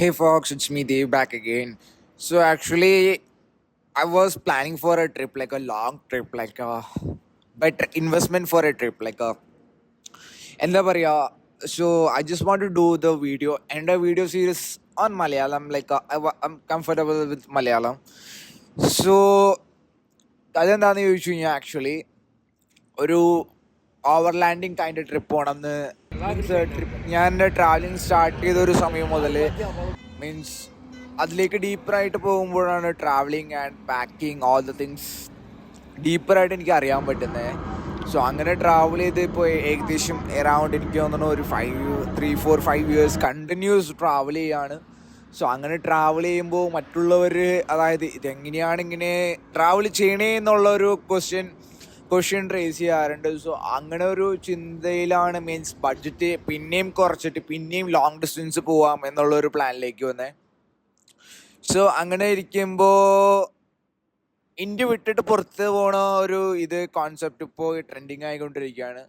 Hey folks, it's me Dave back again. So actually, I was planning for a trip, like a long trip, like a better investment for a trip, like a എന്താ പറയാ. So I just want to do the video and a video series on Malayalam. Like I'm comfortable with Malayalam. So അതെന്താന്ന് ചോദിച്ചു കഴിഞ്ഞാൽ actually ഒരു overlanding kind trip പോകണമെന്ന് means trip ഞാൻ എൻ്റെ travelling start ചെയ്ത ഒരു സമയം മുതൽ മീൻസ് അതിലേക്ക് ഡീപ്പറായിട്ട് പോകുമ്പോഴാണ് travelling and packing all the things ഡീപ്പറായിട്ട് എനിക്ക് അറിയാൻ പറ്റുന്നത്. സോ അങ്ങനെ ട്രാവൽ ചെയ്ത് ഇപ്പോൾ ഏകദേശം അറൗണ്ട് എനിക്ക് തോന്നുന്നു ഒരു 3-4-5 ഇയേഴ്സ് കണ്ടിന്യൂസ് ട്രാവൽ ചെയ്യാണ്. സോ അങ്ങനെ ട്രാവൽ ചെയ്യുമ്പോൾ മറ്റുള്ളവർ, അതായത് ഇതെങ്ങനെയാണ് ഇങ്ങനെ ട്രാവൽ ചെയ്യണേ എന്നുള്ള ഒരു ക്വസ്റ്റ്യൻ റേസ് ചെയ്യാറുണ്ട്. സോ അങ്ങനെ ഒരു ചിന്തയിലാണ് മീൻസ് ബഡ്ജറ്റ് പിന്നെയും കുറച്ചിട്ട് പിന്നെയും ലോങ് ഡിസ്റ്റൻസ് പോവാം എന്നുള്ള ഒരു പ്ലാനിലേക്ക് വന്നേ. സോ അങ്ങനെ ഇരിക്കുമ്പോൾ ഇന്ത്യ വിട്ടിട്ട് പുറത്ത് പോണ ഒരു കോൺസെപ്റ്റ് ഇപ്പോൾ ട്രെൻഡിങ് ആയിക്കൊണ്ടിരിക്കുകയാണ്.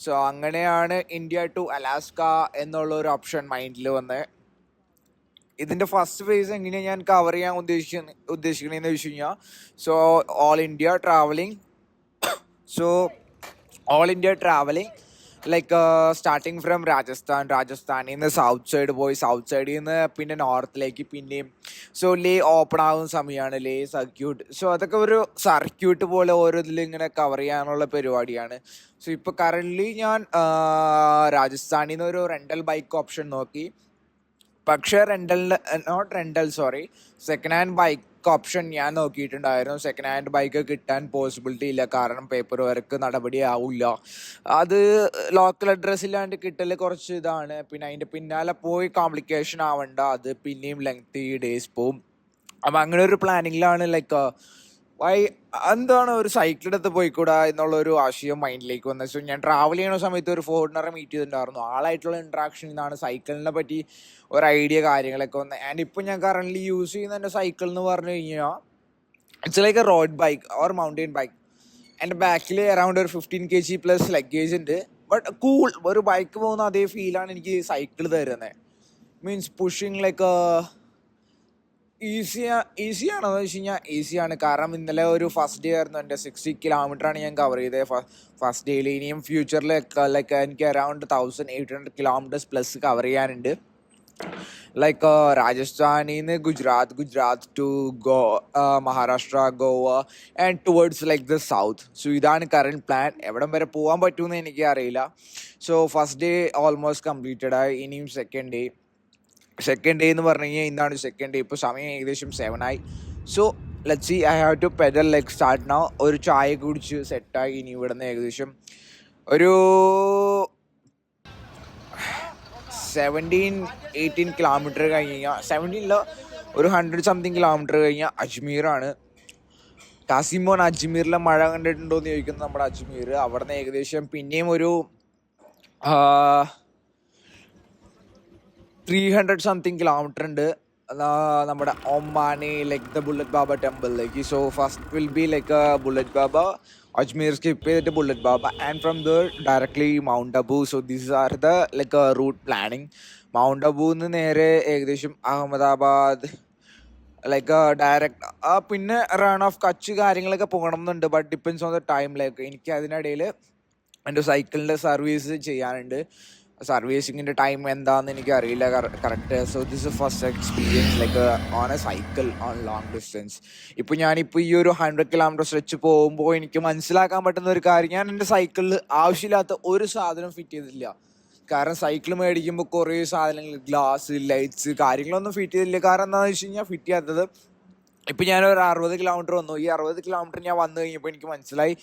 സോ അങ്ങനെയാണ് ഇന്ത്യ ടു അലാസ്ക എന്നുള്ള ഒരു ഓപ്ഷൻ മൈൻഡിൽ വന്നത്. ഇതിൻ്റെ ഫസ്റ്റ് ഫേസ് എങ്ങനെയാണ് ഞാൻ കവർ ചെയ്യാൻ ഉദ്ദേശിക്കണേന്ന് വെച്ച് കഴിഞ്ഞാൽ, so all India travelling like starting from രാജസ്ഥാനിൽ നിന്ന് സൗത്ത് സൈഡ് പോയി, സൗത്ത് സൈഡിൽ നിന്ന് പിന്നെ നോർത്തിലേക്ക് പിന്നെയും. സോ ലേ ഓപ്പൺ ആകുന്ന സമയമാണ്, ലേ സർക്യൂട്ട്. സോ അതൊക്കെ ഒരു സർക്യൂട്ട് പോലെ ഓരോ ഇങ്ങനെ കവർ ചെയ്യാനുള്ള പരിപാടിയാണ്. സോ ഇപ്പോൾ കറൻ്റ്ലി ഞാൻ രാജസ്ഥാനിൽ നിന്ന് ഒരു റെൻ്റൽ ബൈക്ക് ഓപ്ഷൻ നോക്കി. പക്ഷേ സെക്കൻഡ് ഹാൻഡ് ബൈക്ക് ഓപ്ഷൻ ഞാൻ നോക്കിയിട്ടുണ്ടായിരുന്നു. സെക്കൻഡ് ഹാൻഡ് ബൈക്ക് കിട്ടാൻ പോസിബിലിറ്റി ഇല്ല, കാരണം പേപ്പർ വർക്ക് നടപടി ആവില്ല. അത് ലോക്കൽ അഡ്രസ് ഇല്ലാണ്ട് കിട്ടൽ കുറച്ച് ഇതാണ്. പിന്നെ അതിൻ്റെ പിന്നാലെ പോയി കോംപ്ലിക്കേഷൻ ആവണ്ട, അത് പിന്നെയും ലെങ്തി ഡേയ്സ് പോവും. അപ്പം അങ്ങനെ ഒരു പ്ലാനിങ്ങിലാണ് ലൈക്ക് എന്താണ് ഒരു സൈക്കിളെടുത്ത് പോയിക്കൂടാ എന്നുള്ളൊരു ആശയം മൈൻഡിലേക്ക് വന്നത്. സോ ഞാൻ ട്രാവൽ ചെയ്യുന്ന സമയത്ത് ഒരു ഫോറിനറെ മീറ്റ് ചെയ്തിട്ടുണ്ടായിരുന്നു. ആളായിട്ടുള്ള ഇൻട്രാക്ഷൻ ഇതാണ്, സൈക്കിളിനെ പറ്റി ഒരു ഐഡിയ കാര്യങ്ങളൊക്കെ വന്നത്. ആൻഡ് ഇപ്പം ഞാൻ കറൻ്റ്ലി യൂസ് ചെയ്യുന്ന എൻ്റെ സൈക്കിൾ എന്ന് പറഞ്ഞു കഴിഞ്ഞാൽ it's like A road bike or mountain bike. എൻ്റെ ബാക്കിൽ അറൗണ്ട് ഒരു 15 kg പ്ലസ് ലഗേജ് ഉണ്ട്. ബട്ട് കൂൾ, ഒരു ബൈക്ക് പോകുന്ന അതേ ഫീലാണ് എനിക്ക് സൈക്കിൾ തരുന്നത്. മീൻസ് പുഷിങ് ലൈക്ക് ഈസിയാണെന്ന് വെച്ച് കഴിഞ്ഞാൽ ഈസിയാണ്. കാരണം ഇന്നലെ ഒരു ഫസ്റ്റ് ഡേ ആയിരുന്നു, എൻ്റെ 60 കിലോമീറ്ററാണ് ഞാൻ കവർ ചെയ്തത് ഫസ്റ്റ് ഡേയിൽ. ഇനിയും ഫ്യൂച്ചറിൽ ലൈക്ക് എനിക്ക് അറൗണ്ട് 1800 കിലോമീറ്റേഴ്സ് പ്ലസ് കവർ ചെയ്യാനുണ്ട്. ലൈക്ക് രാജസ്ഥാനിൽ നിന്ന് Gujarat to Maharashtra, Goa and towards like the south. So ഇതാണ് കറണ്ട് പ്ലാൻ. എവിടം വരെ പോകാൻ പറ്റുമെന്ന് എനിക്ക് അറിയില്ല. So first day almost completed ആയി. ഇനിയും സെക്കൻഡ് ഡേ എന്ന് പറഞ്ഞു കഴിഞ്ഞാൽ ഇന്നാണ് സെക്കൻഡ് ഡേ. ഇപ്പോൾ സമയം ഏകദേശം 7 ആയി. So let's see, I have to pedal like start now. ഒരു ചായ കുടിച്ച് സെറ്റായി. ഇനി ഇവിടുന്ന് ഏകദേശം ഒരു 17-18 കിലോമീറ്റർ കഴിഞ്ഞ് കഴിഞ്ഞാൽ, 17 ഒരു 100 സംതിങ് കിലോമീറ്റർ കഴിഞ്ഞാൽ അജ്മീറാണ്. കാസിമോൻ അജ്മീറിലെ മഴ കണ്ടിട്ടുണ്ടോ എന്ന് ചോദിക്കുന്നത് നമ്മുടെ അജ്മീർ. അവിടെ നിന്ന് ഏകദേശം പിന്നെയും ഒരു 300 സംതിങ് കിലോമീറ്റർ ഉണ്ട് നമ്മുടെ ഒമാനി ലൈക്ക് ദ ബുള്ളറ്റ് ബാബ ടെമ്പിളിലേക്ക്. So first will be like bullet Baba, Ajmer skip ചെയ്തിട്ട് bullet Baba, and from there directly mount Abu. So this are the like route planning. Mount അബുന്ന് നേരെ ഏകദേശം അഹമ്മദാബാദ് ലൈക്ക് ഡയറക്റ്റ്. പിന്നെ റൺ ഓഫ് കച്ച് കാര്യങ്ങളൊക്കെ പോകണം എന്നുണ്ട്, but depends on the time. Like എനിക്ക് അതിനിടയിൽ എൻ്റെ സൈക്കിളിൻ്റെ സർവീസ് ചെയ്യാനുണ്ട്. സർവീസിങ്ങിൻ്റെ ടൈം എന്താണെന്ന് എനിക്കറിയില്ല correct. So this is first experience like on A cycle on long distance. ഇപ്പോൾ ഞാനിപ്പോൾ ഈ ഒരു 100 കിലോമീറ്റർ സ്ട്രെച്ച് പോകുമ്പോൾ എനിക്ക് മനസ്സിലാക്കാൻ പറ്റുന്ന ഒരു കാര്യം, ഞാൻ എൻ്റെ സൈക്കിളിൽ ആവശ്യമില്ലാത്ത ഒരു സാധനം ഫിറ്റ് ചെയ്തിട്ടില്ല. കാരണം സൈക്കിൾ മേടിക്കുമ്പോൾ കുറേ സാധനങ്ങൾ, ഗ്ലാസ്, ലൈറ്റ്സ് കാര്യങ്ങളൊന്നും ഫിറ്റ് ചെയ്തില്ല. കാരണം എന്താണെന്ന് വെച്ച് കഴിഞ്ഞാൽ ഫിറ്റ് ചെയ്യാത്തത്, ഇപ്പം ഞാനൊരു 60 കിലോമീറ്റർ വന്നു. ഈ 60 കിലോമീറ്റർ ഞാൻ വന്നു കഴിഞ്ഞപ്പോൾ എനിക്ക് മനസ്സിലായി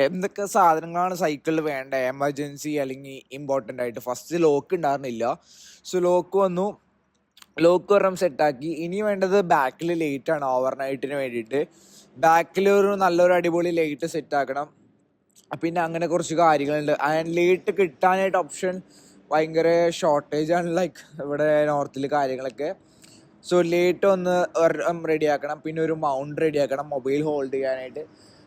എന്തൊക്കെ സാധനങ്ങളാണ് സൈക്കിളിൽ വേണ്ട, എമർജൻസി അല്ലെങ്കിൽ ഇമ്പോർട്ടൻ്റ് ആയിട്ട്. ഫസ്റ്റ് ലോക്ക് ഉണ്ടായിരുന്നില്ല. സോ ലോക്ക് വന്നു, ലോക്ക് ഒരെണ്ണം സെറ്റാക്കി. ഇനി വേണ്ടത് ബാക്കിൽ ലൈറ്റാണ്, ഓവർനൈറ്റിന് വേണ്ടിയിട്ട്. ബാക്കിൽ ഒരു നല്ലൊരു അടിപൊളി ലൈറ്റ് സെറ്റാക്കണം. പിന്നെ അങ്ങനെ കുറച്ച് കാര്യങ്ങളുണ്ട്. ആൻഡ് ലൈറ്റ് കിട്ടാനായിട്ട് ഓപ്ഷൻ ഭയങ്കര ഷോർട്ടേജാണ് ലൈക്ക് ഇവിടെ നോർത്തിൽ കാര്യങ്ങളൊക്കെ. സോ ലൈറ്റ് ഒന്ന് റെഡിയാക്കണം, പിന്നെ ഒരു മൗണ്ട് റെഡിയാക്കണം മൊബൈൽ ഹോൾഡ് ചെയ്യാനായിട്ട്.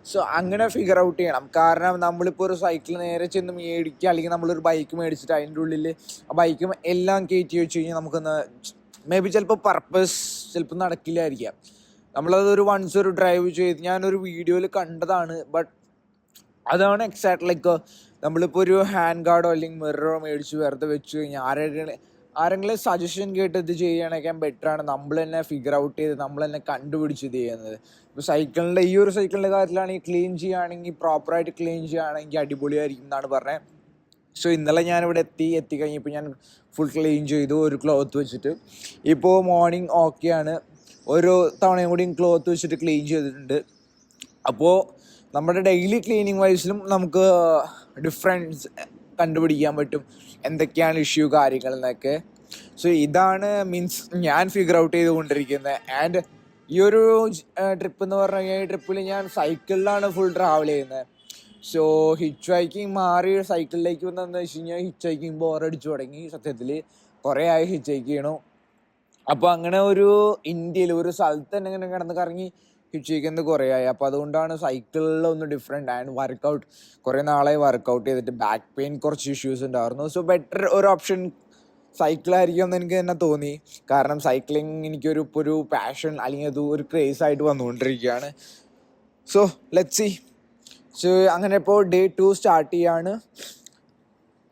സോ അങ്ങനെ ഫിഗർ ഔട്ട് ചെയ്യണം. കാരണം നമ്മളിപ്പോൾ ഒരു സൈക്കിൾ നേരെ ചെന്ന് മേടിക്കുക, അല്ലെങ്കിൽ നമ്മളൊരു ബൈക്ക് മേടിച്ചിട്ട് അതിൻ്റെ ഉള്ളിൽ ആ ബൈക്കും എല്ലാം കയറ്റി വെച്ച് കഴിഞ്ഞാൽ നമുക്കൊന്ന് മേ ബി ചിലപ്പോൾ പർപ്പസ് ചിലപ്പോൾ നടക്കില്ലായിരിക്കാം. നമ്മളതൊരു വൺസ് ഒരു ഡ്രൈവ് ചെയ്ത് ഞാനൊരു വീഡിയോയിൽ കണ്ടതാണ്. ബട്ട് അതാണ് എക്സാക്ട് ലൈക്ക് നമ്മളിപ്പോൾ ഒരു ഹാൻഡ് ഗാർഡോ അല്ലെങ്കിൽ മിററോ മേടിച്ച് വെറുതെ വെച്ച് കഴിഞ്ഞാൽ ആരെങ്കിലും സജഷൻ കേട്ട് ഇത് ചെയ്യുകയാണെങ്കിൽ ബെറ്ററാണ് നമ്മൾ തന്നെ ഫിഗർ ഔട്ട് ചെയ്ത് നമ്മൾ തന്നെ കണ്ടുപിടിച്ച് ഇത് ചെയ്യുന്നത്. ഇപ്പോൾ സൈക്കിളിൻ്റെ ഈ ഒരു സൈക്കിളിൻ്റെ കാര്യത്തിലാണെങ്കിൽ ക്ലീൻ ചെയ്യുകയാണെങ്കിൽ പ്രോപ്പറായിട്ട് ക്ലീൻ ചെയ്യുകയാണെങ്കിൽ അടിപൊളിയായിരിക്കും എന്നാണ് പറഞ്ഞത്. സോ ഇന്നലെ ഞാനിവിടെ എത്തിക്കഴിഞ്ഞപ്പോൾ ഞാൻ ഫുൾ ക്ലീൻ ചെയ്തു ഒരു ക്ലോത്ത് വെച്ചിട്ട്. ഇപ്പോൾ മോർണിംഗ് ഓക്കെയാണ്. ഒരു തവണയും കൂടി ക്ലോത്ത് വെച്ചിട്ട് ക്ലീൻ ചെയ്തിട്ടുണ്ട്. അപ്പോൾ നമ്മുടെ ഡെയിലി ക്ലീനിങ് വൈസിലും നമുക്ക് ഡിഫറൻസ് കണ്ടുപിടിക്കാൻ പറ്റും എന്തൊക്കെയാണ് ഇഷ്യൂ കാര്യങ്ങൾ എന്നൊക്കെ. സോ ഇതാണ് മീൻസ് ഞാൻ ഫിഗർ ഔട്ട് ചെയ്തുകൊണ്ടിരിക്കുന്നത്. ആൻഡ് ഈ ഒരു ട്രിപ്പ് എന്ന് പറഞ്ഞു കഴിഞ്ഞാൽ ഈ ട്രിപ്പിൽ ഞാൻ സൈക്കിളിലാണ് ഫുൾ ട്രാവൽ ചെയ്യുന്നത്. സോ ഹിച്ച് ഹൈക്കിങ് മാറി സൈക്കിളിലേക്ക് വന്നതെന്ന് വെച്ച് കഴിഞ്ഞാൽ ഹിച്ച് ഹൈക്കിങ് ബോറടിച്ചു തുടങ്ങി. സത്യത്തിൽ കുറേ ആയി ഹിച്ച് ഹൈക്ക് ചെയ്യണു. അപ്പോൾ അങ്ങനെ ഒരു ഇന്ത്യയിൽ ഒരു സ്ഥലത്ത് തന്നെ ഇങ്ങനെ കിടന്ന് കറങ്ങി ഹിച്ച് ഹൈക്കുന്നത് കുറേ ആയി. അപ്പോൾ അതുകൊണ്ടാണ് സൈക്കിളിൽ ഒന്ന് ഡിഫറെൻ്റ്. ആൻഡ് വർക്കൗട്ട് കുറേ നാളായി വർക്കൗട്ട് ചെയ്തിട്ട് ബാക്ക് പെയിൻ കുറച്ച് ഇഷ്യൂസ് ഉണ്ടായിരുന്നു. സോ ബെറ്റർ ഒരു ഓപ്ഷൻ സൈക്കിളായിരിക്കും എന്ന് എനിക്ക് തന്നെ തോന്നി. കാരണം സൈക്ലിംഗ് എനിക്കൊരു ഇപ്പോൾ ഒരു പാഷൻ അല്ലെങ്കിൽ അത് ഒരു ക്രേസ് ആയിട്ട് വന്നുകൊണ്ടിരിക്കുകയാണ്. So let's see. സോ അങ്ങനെ ഇപ്പോൾ ഡേ 2 സ്റ്റാർട്ട് ചെയ്യാണ്.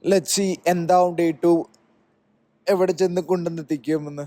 ലെറ്റ്സ് സീ എന്താവും ഡേ 2 എവിടെ ചെന്ന് കൊണ്ടുവന്നെത്തിക്കുമെന്ന്.